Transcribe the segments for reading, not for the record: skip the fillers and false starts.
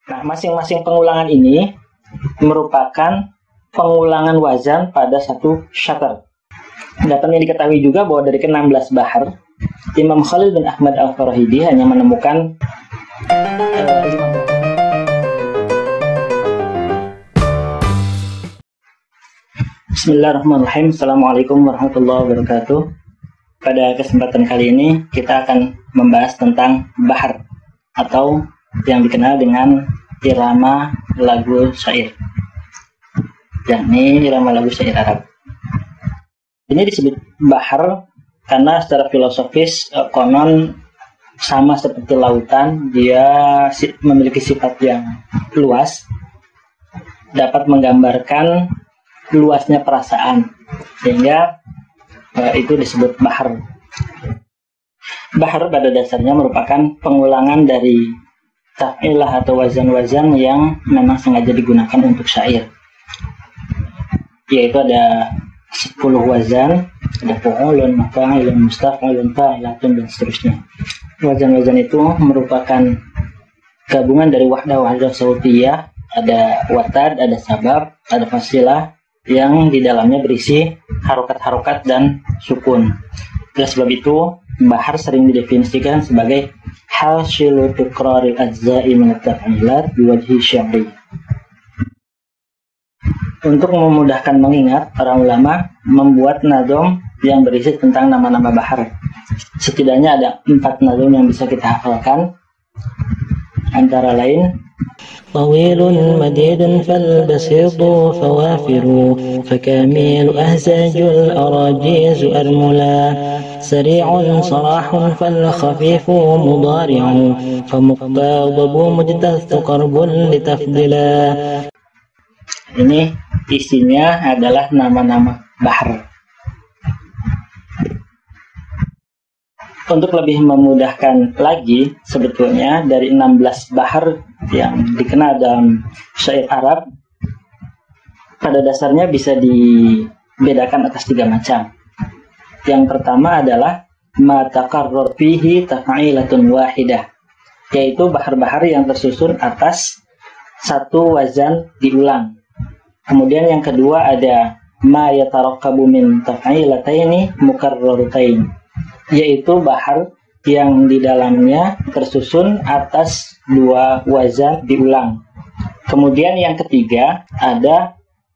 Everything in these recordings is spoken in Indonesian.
Nah, masing-masing pengulangan ini merupakan pengulangan wazan pada satu syatar. Dapat diketahui juga bahwa dari ke-16 bahar, Imam Khalil bin Ahmad Al-Farahidi hanya menemukan Bismillahirrahmanirrahim. Assalamualaikum warahmatullahi wabarakatuh. Pada kesempatan kali ini kita akan membahas tentang bahar atau yang dikenal dengan irama lagu syair, yakni irama lagu syair Arab. Ini disebut bahar karena secara filosofis konon sama seperti lautan, dia memiliki sifat yang luas, dapat menggambarkan luasnya perasaan, sehingga itu disebut bahar. Bahar pada dasarnya merupakan pengulangan dari taf'ilah atau wazan-wazan yang memang sengaja digunakan untuk syair, yaitu ada 10 wazan, ada fu'ulun, mafa'ilun, mustaf'ilun, fa'ilatun, dan seterusnya. Wazan-wazan itu merupakan gabungan dari wahdah sautiyah, ada watad, ada sabab, ada fasilah, yang di dalamnya berisi harokat-harokat dan sukun. Oleh sebab itu, bahar sering didefinisikan sebagai hasilu tikraril ajza'i min at-taf'ilat biwajhi syar'i. Untuk memudahkan mengingat, para ulama membuat nadom yang berisi tentang nama-nama bahar. Setidaknya ada 4 nadom yang bisa kita hafalkan, antara lain طويل مديد فالبسيط فوافر فكامل أهزاج الأراجيز أرملا سريع صراح فالخفيف مضارع فمقتضب مجتث قرب لتفضلا. Ini isinya adalah nama-nama bahar. Untuk lebih memudahkan lagi, sebetulnya dari 16 bahar yang dikenal dalam syair Arab, pada dasarnya bisa dibedakan atas 3 macam. Yang pertama adalah ma taqarrar fihi taf'ilatun wahidah, yaitu bahar-bahar yang tersusun atas satu wazan diulang. Kemudian yang kedua ada ma yatarakkabu min taf'ilataini mukarraratain, yaitu bahar yang di dalamnya tersusun atas 2 wazan diulang. Kemudian yang ketiga ada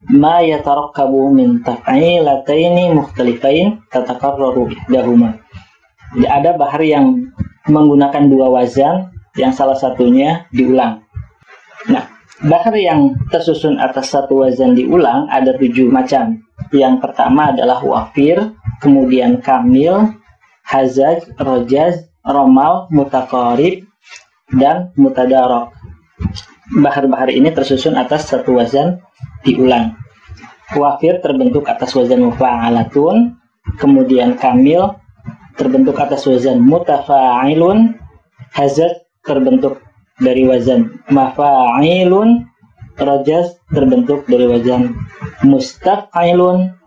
ma yatarakkabu min taf'ilataini mukhtalifain tatakarraru ihdahuma. Jadi ada bahar yang menggunakan 2 wazan yang salah satunya diulang. Nah, bahar yang tersusun atas 1 wazan diulang ada 7 macam. Yang pertama adalah wafir, kemudian kamil, hazaj, rojaz, romal, mutaqarib, dan mutadarok. Bahar-bahar ini tersusun atas 1 wazan diulang. Wafir terbentuk atas wazan mufa'alatun, kemudian kamil terbentuk atas wazan mutafa'ilun, hazaj terbentuk dari wazan mafa'ilun, rojaz terbentuk dari wazan mustaf'ilun,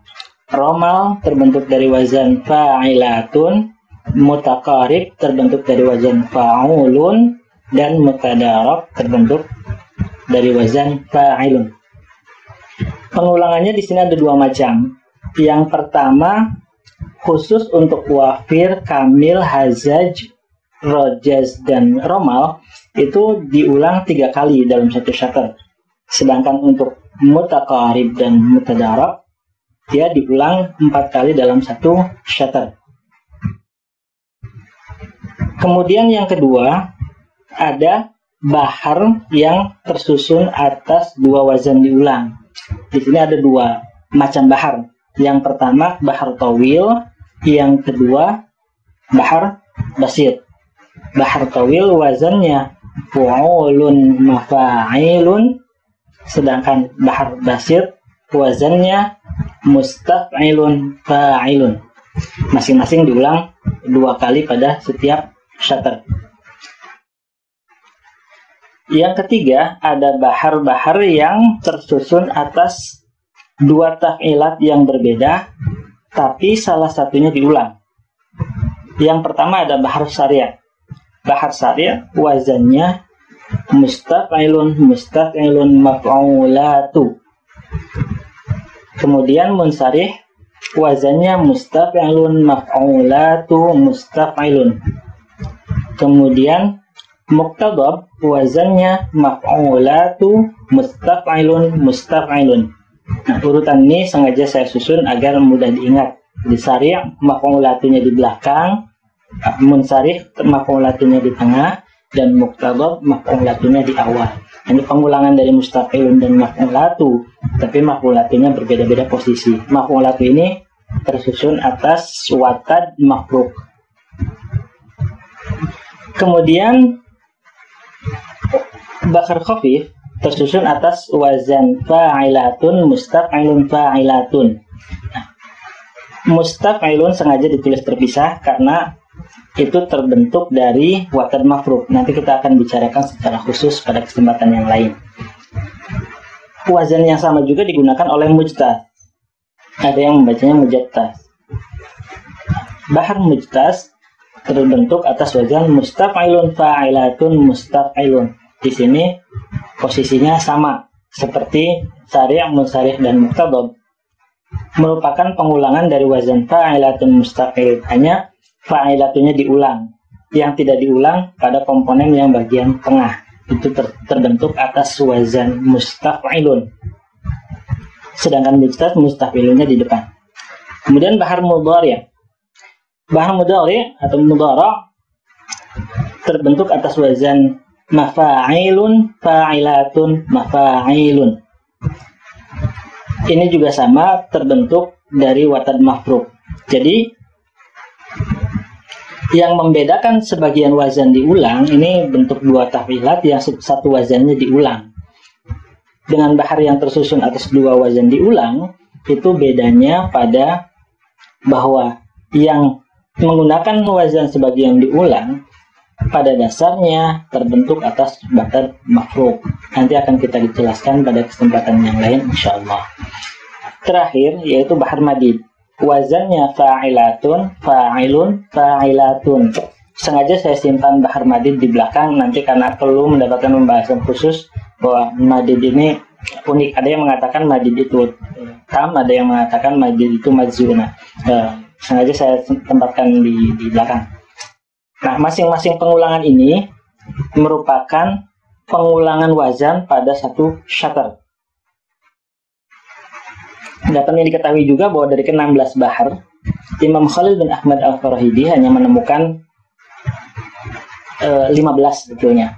romal terbentuk dari wazan fa'ilatun, mutaqarib terbentuk dari wazan fa'ulun, dan mutadarok terbentuk dari wazan fa'ilun. Pengulangannya di sini ada 2 macam. Yang pertama khusus untuk wafir, kamil, hazaj, rojaz, dan romal itu diulang 3 kali dalam satu syatar. Sedangkan untuk mutaqarib dan mutadarok dia diulang 4 kali dalam satu syatar. Kemudian yang kedua ada bahar yang tersusun atas 2 wazan diulang. Di sini ada 2 macam bahar. Yang pertama bahar tawil, yang kedua bahar basit. Bahar tawil wazannya fu'ulun mafa'ilun, sedangkan bahar basit wazannya mustaf'ilun fa'ilun. Masing-masing diulang 2 kali pada setiap syatar. Yang ketiga ada bahar-bahar yang tersusun atas 2 taf'ilat yang berbeda, tapi salah satunya diulang. Yang pertama ada bahar syariah. Bahar syariah wazannya mustaf'ilun, mustaf'ilun, maf'ulatu. Kemudian munsharih wazannya mustaf'ilun, maf'ulatu, mustaf'ilun. Kemudian muqtadab wazannya maf'ulatu, mustaf'ilun, mustaf'ilun. Nah, urutan ini sengaja saya susun agar mudah diingat. Di sari' maf'ulatunya di belakang, munsharih maf'ulatunya di tengah, dan muqtadab maf'ulatunya di awal. Ini pengulangan dari mustaf'ilun dan maf'ulatu, tapi maf'ulatunya berbeda-beda posisi. Maf'ulatu ini tersusun atas watad mafruk. Kemudian bakar khafif tersusun atas wazan fa'ilatun, mustaf'ilun, fa'ilatun. Mustaf'ilun sengaja ditulis terpisah karena itu terbentuk dari watad mafruk. Nanti kita akan bicarakan secara khusus pada kesempatan yang lain. Wazan yang sama juga digunakan oleh mujtaz. Ada yang membacanya mujattas. Bahar mujtaz terbentuk atas wazan mustaf'ilun, fa'ilatun, mustaf'ilun. Di sini posisinya sama seperti sari', munsharih, dan muqtadab. Merupakan pengulangan dari wazan fa'ilatun, mustaf'il. Hanya fa'ilatunya diulang. Yang tidak diulang pada komponen yang bagian tengah. Itu terbentuk atas wazan mustaf'ilun. Sedangkan mujtaz mustaf'ilunnya di depan. Kemudian bahar mudhari'. Bahar mudhari' atau mudhara' terbentuk atas wazan mafa'ilun, fa'ilatun, mafa'ilun. Ini juga sama terbentuk dari watad mafruk. Jadi yang membedakan sebagian wazan diulang ini bentuk dua taf'ilat yang satu wazannya diulang. Dengan bahar yang tersusun atas dua wazan diulang, itu bedanya pada bahwa yang menggunakan wazan sebagian diulang pada dasarnya terbentuk atas watad mafruk. Nanti akan kita jelaskan pada kesempatan yang lain insyaallah. Terakhir yaitu bahar madid. Wazannya fa'ilatun, fa'ilun, fa'ilatun. Sengaja saya simpan bahar madid di belakang nanti karena perlu mendapatkan pembahasan khusus bahwa madid ini unik. Ada yang mengatakan madid itu tam, ada yang mengatakan madid itu madzuna. Sengaja saya tempatkan di belakang. Nah, masing-masing pengulangan ini merupakan pengulangan wazan pada satu syatar. Dapat diketahui juga bahwa dari ke-16 bahar, Imam Khalil bin Ahmad Al-Farahidi hanya menemukan 15 sebetulnya.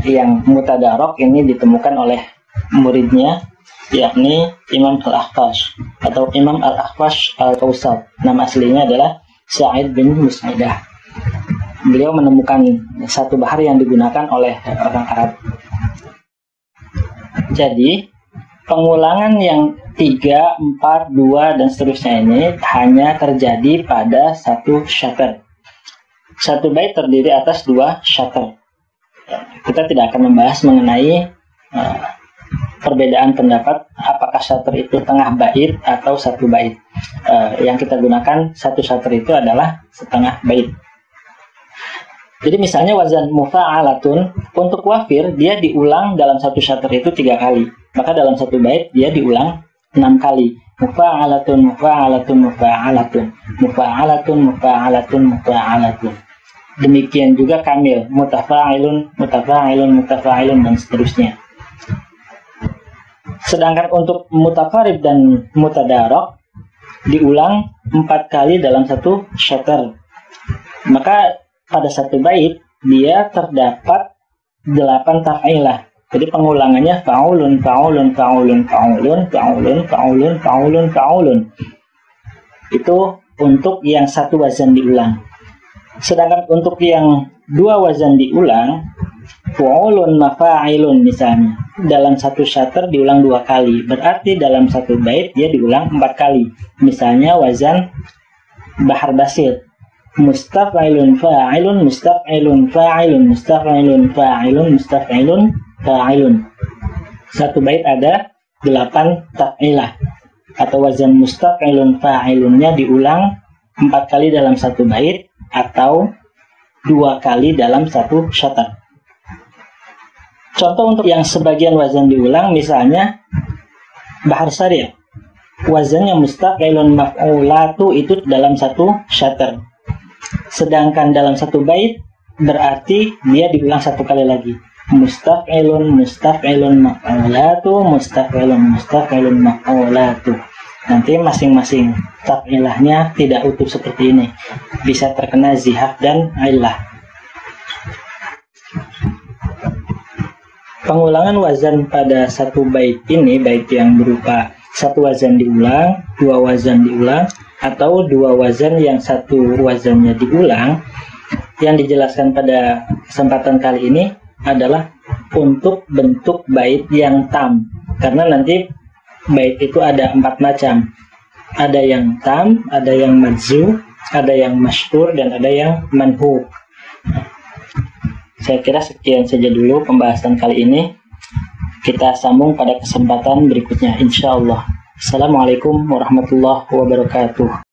Yang mutadarok ini ditemukan oleh muridnya, yakni Imam Al-Akhfash atau Imam Al-Akhfash Al-Kausal. Nama aslinya adalah Sa'id bin Musaidah. Beliau menemukan satu bahar yang digunakan oleh orang Arab. Jadi pengulangan yang 3, 4, 2, dan seterusnya ini hanya terjadi pada satu syatar. Satu bait terdiri atas dua syatar. Kita tidak akan membahas mengenai perbedaan pendapat apakah syatar itu tengah bait atau satu bait. Yang kita gunakan satu syatar itu adalah setengah bait. Jadi misalnya wazan mufa'alatun untuk wafir dia diulang dalam satu syatar itu 3 kali. Maka dalam satu bait dia diulang 6 kali. Mufa'alatun, mufa'alatun, mufa'alatun, mufa'alatun, mufa'alatun, mufa'alatun. Demikian juga kamil, mutafa'ilun, mutafa'ilun, mutafa'ilun, dan seterusnya. Sedangkan untuk mutakarib dan mutadarok diulang 4 kali dalam satu syatar. Maka pada satu bait dia terdapat 8 taf'ilah. Jadi pengulangannya fa'ulun, fa'ulun, fa'ulun, fa'ulun, fa'ulun, fa'ulun, fa'ulun, fa'ulun. Itu untuk yang satu wazan diulang. Sedangkan untuk yang 2 wazan diulang, fa'ulun, mafa'ilun misalnya, dalam satu syatar diulang 2 kali. Berarti dalam satu bait dia diulang 4 kali. Misalnya wazan bahar basit. Mustaf'ilun, fa'ilun, mustaf'ilun, fa'ilun, mustaf'ilun, fa'ilun, mustaf'ilun, fa'ilun. Satu bait ada 8 taf'ilah atau wazan mustaf'ilun fa'ilunnya diulang 4 kali dalam satu bait atau 2 kali dalam satu syatar. Contoh untuk yang sebagian wazan diulang, misalnya Bahar Sari, wazannya mustaqilun maf'ulatu itu dalam satu syatr. Sedangkan dalam satu bait berarti dia diulang satu kali lagi. Mustaqilun maf'ulatu, mustaqilun maf'ulatu. Nanti masing-masing taf'ilahnya tidak utuh seperti ini. Bisa terkena zihaf dan ailah. Pengulangan wazan pada satu bait ini, bait yang berupa satu wazan diulang, dua wazan diulang, atau dua wazan yang satu wazannya diulang, yang dijelaskan pada kesempatan kali ini adalah untuk bentuk bait yang tam. Karena nanti bait itu ada 4 macam. Ada yang tam, ada yang madzu, ada yang masyhur, dan ada yang manhuk. Saya kira sekian saja dulu pembahasan kali ini. Kita sambung pada kesempatan berikutnya, insya Allah. Assalamualaikum warahmatullahi wabarakatuh.